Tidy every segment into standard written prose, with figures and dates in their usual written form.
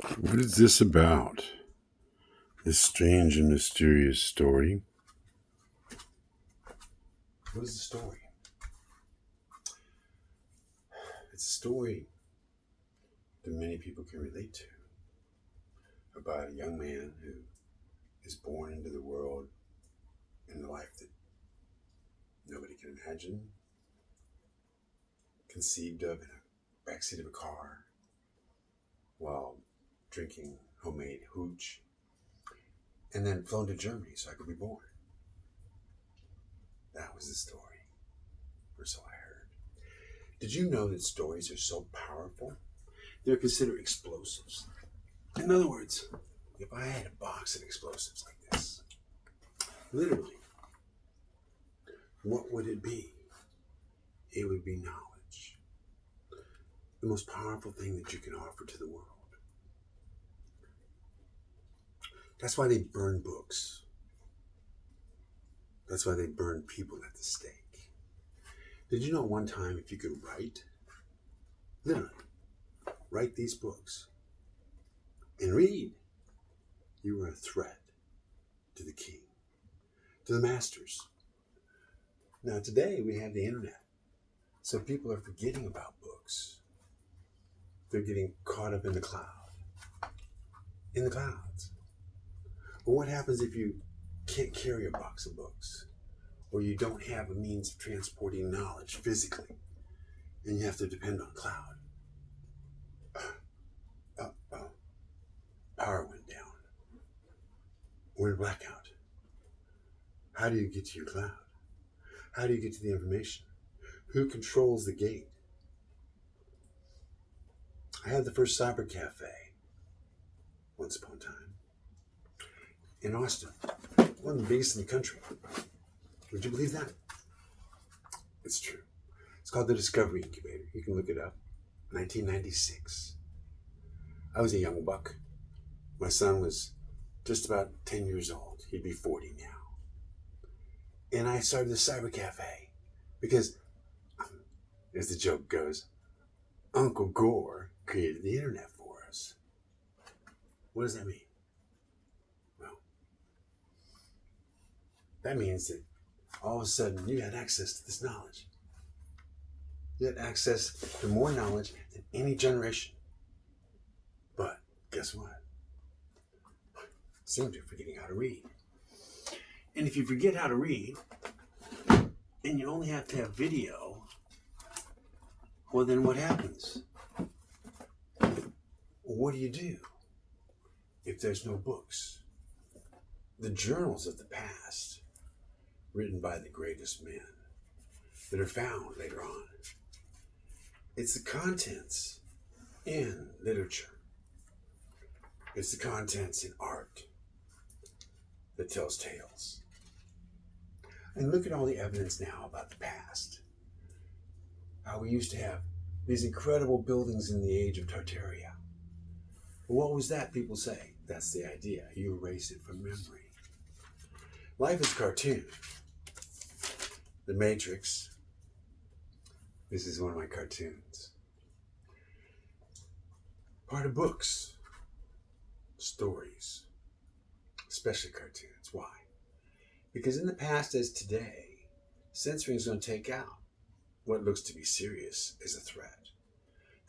What is this about? This strange and mysterious story? What is the story? It's a story that many people can relate to about a young man who is born into the world in a life that nobody can imagine, conceived of in a backseat of a car while drinking homemade hooch, and then flown to Germany so I could be born. That was the story, or so I heard. Did you know that stories are so powerful? They're considered explosives. In other words, if I had a box of explosives like this, literally, what would it be? It would be knowledge. The most powerful thing that you can offer to the world. That's why they burn books. That's why they burn people at the stake. Did you know one time if you could write, literally, write these books and read, you were a threat to the king, to the masters. Now today we have the internet, so people are forgetting about books. They're getting caught up in the clouds. But what happens if you can't carry a box of books, or you don't have a means of transporting knowledge physically, and you have to depend on cloud? Power went down. We're in blackout. How do you get to your cloud? How do you get to the information? Who controls the gate? I had the first cyber cafe once upon a time in Austin, one of the biggest in the country. Would you believe that? It's true. It's called the Discovery Incubator. You can look it up. 1996. I was a young buck. My son was just about 10 years old. He'd be 40 now. And I started the cyber cafe because, as the joke goes, Uncle Gore created the internet for us. What does that mean? Well, that means that all of a sudden you had access to this knowledge. You had access to more knowledge than any generation. But guess what? Seems you're forgetting how to read. And if you forget how to read, and you only have to have video, well then what happens? What do you do if there's no books? The journals of the past, written by the greatest men, that are found later on. It's the contents in literature. It's the contents in art that tells tales. And look at all the evidence now about the past. How we used to have these incredible buildings in the age of Tartaria. Well, what was that, people say? That's the idea. You erase it from memory. Life is cartoon. The Matrix. This is one of my cartoons. Part of books. Stories. Especially cartoons. Why? Because in the past as today, censoring is going to take out what looks to be serious as a threat.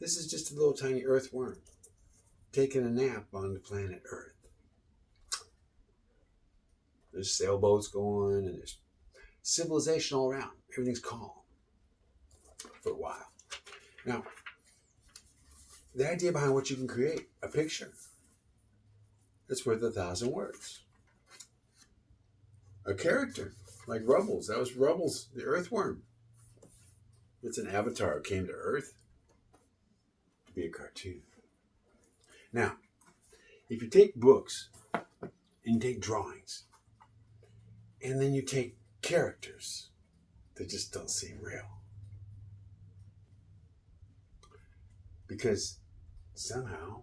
This is just a little tiny earthworm taking a nap on the planet Earth. There's sailboats going and there's civilization all around. Everything's calm for a while. Now, the idea behind what you can create, a picture, it's worth 1,000 words. A character, like Rubbles. That was Rubbles, the earthworm. It's an avatar who came to Earth to be a cartoon. Now, if you take books and you take drawings, and then you take characters that just don't seem real, because somehow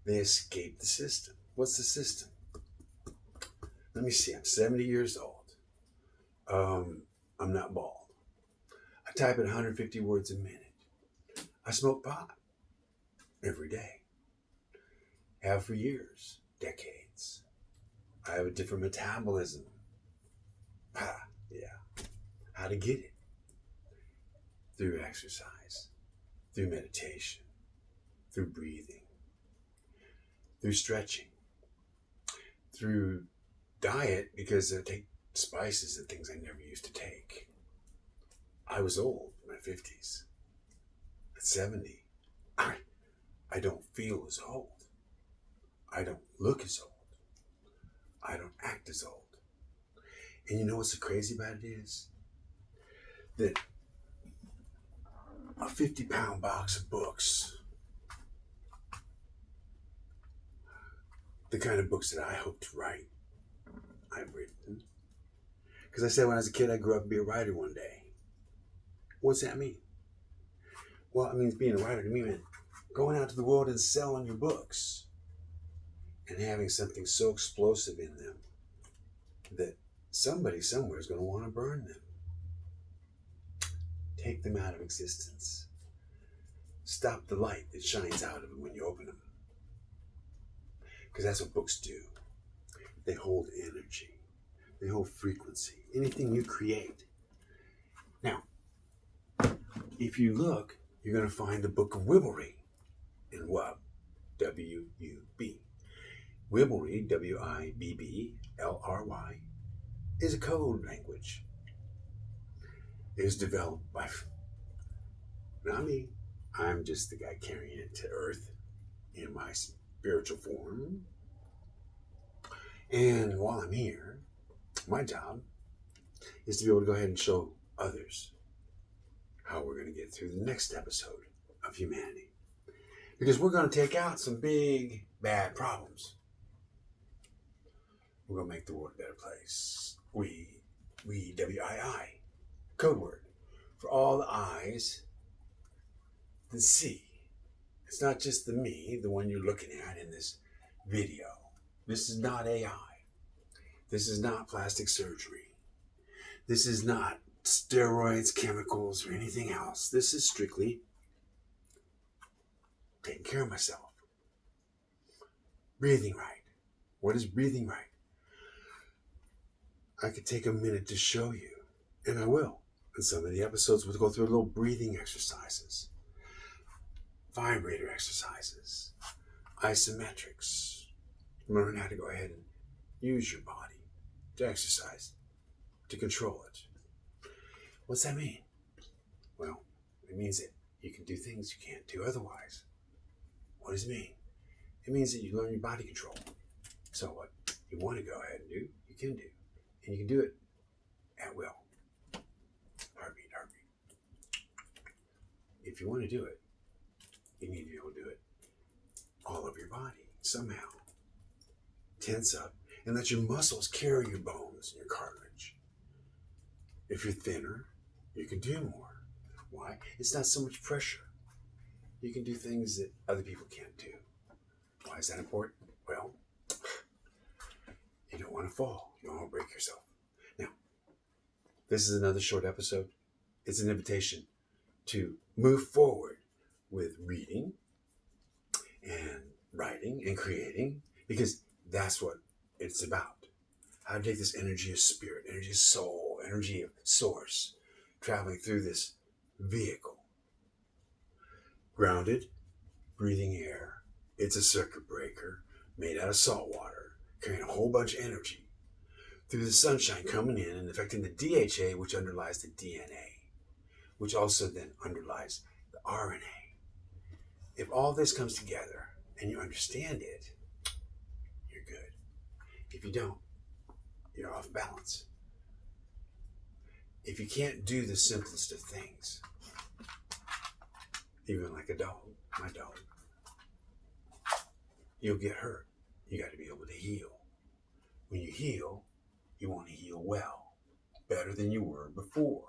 they escape the system. What's the system? Let me see, I'm 70 years old. I'm not bald. I type at 150 words a minute. I smoke pot every day. have for years, decades. I have a different metabolism. Yeah. How to get it? Through exercise, through meditation, through breathing, through stretching, through diet, because I take spices and things I never used to take. I was old in my 50s. At 70, I don't feel as old. I don't look as old. I don't act as old. And you know what's so crazy about it is? That a 50-pound box of books, the kind of books that I hope to write, I've written. Because I said when I was a kid, I grew up to be a writer one day. What's that mean? Well, it means being a writer to me meant going out to the world and selling your books and having something so explosive in them that somebody somewhere is going to want to burn them. Take them out of existence. Stop the light that shines out of them when you open them. Because that's what books do. They hold energy. They hold frequency. Anything you create. Now, if you look, you're going to find the Book of Wibblery in Wub, W-U-B. Wibblery, W-I-B-B-L-R-Y, is a code language. It was developed by, not me, I'm just the guy carrying it to Earth in my spiritual form. And while I'm here, my job is to be able to go ahead and show others how we're going to get through the next episode of humanity. Because we're going to take out some big, bad problems. We're going to make the world a better place. We, W-I-I, code word for all the eyes that see. It's not just the me, the one you're looking at in this video. This is not AI. This is not plastic surgery. This is not steroids, chemicals, or anything else. This is strictly taking care of myself. Breathing right. What is breathing right? I could take a minute to show you, and I will. In some of the episodes, we'll go through little breathing exercises, vibrator exercises, isometrics. Learn how to go ahead and use your body to exercise, to control it. What's that mean? Well, it means that you can do things you can't do otherwise. What does it mean? It means that you learn your body control. So what you want to go ahead and do, you can do. And you can do it at will. Heartbeat, heartbeat. If you want to do it, you need to be able to do it all over your body, somehow. Tense up and let your muscles carry your bones and your cartilage. If you're thinner, you can do more. Why? It's not so much pressure. You can do things that other people can't do. Why is that important? Well, you don't want to fall. You don't want to break yourself. Now, this is another short episode. It's an invitation to move forward with reading and writing and creating, because that's what it's about. How to take this energy of spirit, energy of soul, energy of source, traveling through this vehicle. Grounded, breathing air. It's a circuit breaker made out of salt water, carrying a whole bunch of energy through the sunshine coming in and affecting the DHA, which underlies the DNA, which also then underlies the RNA. If all this comes together and you understand it, you're good. If you don't, you're off balance. If you can't do the simplest of things, even like a dog, my dog, you'll get hurt. You got to be able to heal. When you heal, you want to heal well, better than you were before.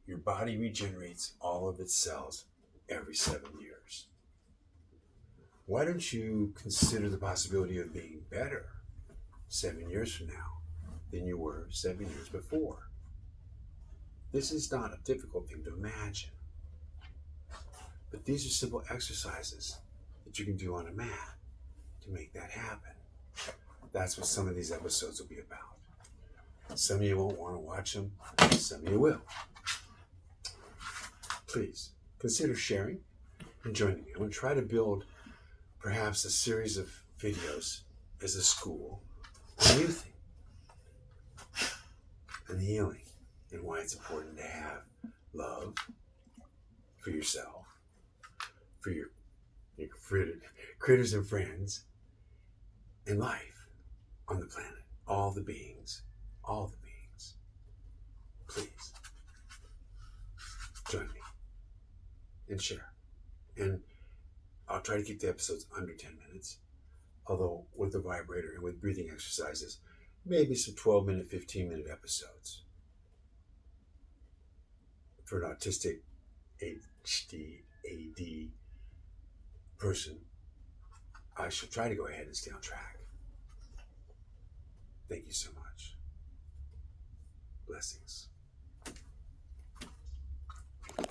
Your body regenerates all of its cells every 7 years. Why don't you consider the possibility of being better 7 years from now than you were 7 years before? This is not a difficult thing to imagine. But these are simple exercises that you can do on a mat to make that happen. That's what some of these episodes will be about. Some of you won't want to watch them, some of you will. Please consider sharing and joining me. I'm going to try to build perhaps a series of videos as a school on youth and healing, and why it's important to have love for yourself, for your critters and friends, and life on the planet. All the beings. Please join me and share. And I'll try to keep the episodes under 10 minutes, although with the vibrator and with breathing exercises, maybe some 12-minute, 15-minute episodes. For an autistic ADHD person, I shall try to go ahead and stay on track. Thank you so much. Blessings.